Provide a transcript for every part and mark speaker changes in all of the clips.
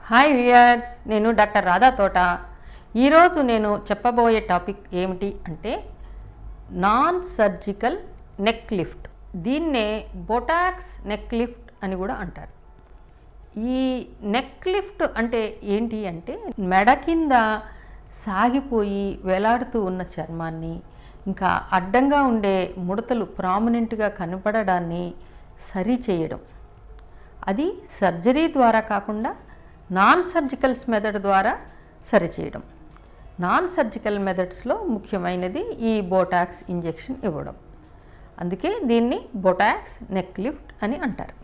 Speaker 1: Hi viewers, నేను doctor Radha తోట. ఈరోజు నేను చెప్పబోయే టాపిక్ ఏమిటి అంటే నాన్ సర్జికల్ నెక్ లిఫ్ట్. దీన్నే బొటాక్స్ నెక్ లిఫ్ట్ అని కూడా అంటారు. ఈ నెక్ లిఫ్ట్ అంటే ఏంటి అంటే మెడ కింద సాగిపోయి వేలాడుతూ ఉన్న చర్మాన్ని, ఇంకా అడ్డంగా ఉండే ముడతలు ప్రామినెంట్గా కనపడడాన్ని సరి చేయడం. అది సర్జరీ ద్వారా కాకుండా నాన్ సర్జికల్స్ మెథడ్ ద్వారా సరిచేయడం. నాన్ సర్జికల్ మెథడ్స్లో ముఖ్యమైనది ఈ బోటాక్స్ ఇంజెక్షన్ ఇవ్వడం. అందుకే దీన్ని బొటాక్స్ నెక్ లిఫ్ట్ అని అంటారు.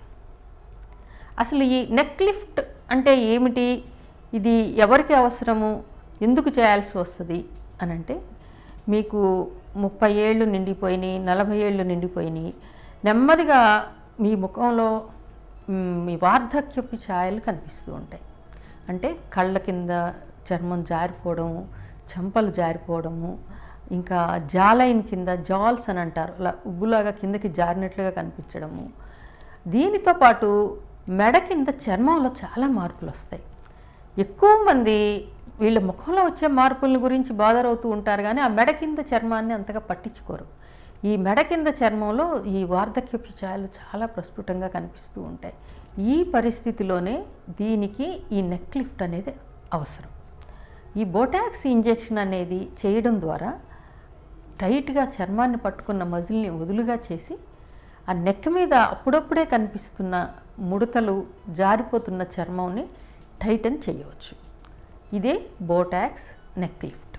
Speaker 1: అసలు ఈ నెక్ లిఫ్ట్ అంటే ఏమిటి, ఇది ఎవరికి అవసరము, ఎందుకు చేయాల్సి వస్తుంది అని అంటే, మీకు 30 ఏళ్ళు నిండిపోయినాయి, 40 ఏళ్ళు నిండిపోయినాయి, నెమ్మదిగా మీ ముఖంలో మీ వార్ధక్యపు ఛాయలు కనిపిస్తూ ఉంటాయి. అంటే కళ్ళ కింద చర్మం జారిపోవడము, చెంపలు జారిపోవడము, ఇంకా జాలైన్ కింద జాల్స్ అని అంటారు, అలా ఉబ్బులాగా కిందకి జారినట్లుగా కనిపించడము. దీనితో పాటు మెడ కింద చర్మంలో చాలా మార్పులు వస్తాయి. ఎక్కువ మంది వీళ్ళ ముఖంలో వచ్చే మార్పుల గురించి బాధరవుతూ ఉంటారు, కానీ ఆ మెడ కింద చర్మాన్ని అంతగా పట్టించుకోరు. ఈ మెడ కింద చర్మంలో ఈ వార్ధక్యపు ఛాయలు చాలా ప్రస్ఫుటంగా కనిపిస్తూ ఉంటాయి. ఈ పరిస్థితిలోనే దీనికి ఈ నెక్ లిఫ్ట్ అనేది అవసరం. ఈ బోటాక్స్ ఇంజెక్షన్ అనేది చేయడం ద్వారా టైట్గా చర్మాన్ని పట్టుకున్న మజిల్ని వదులుగా చేసి ఆ నెక్ మీద అప్పుడప్పుడే కనిపిస్తున్న ముడతలు, జారిపోతున్న చర్మంని టైటన్ చేయవచ్చు. ఇదే బోటాక్స్ నెక్ లిఫ్ట్.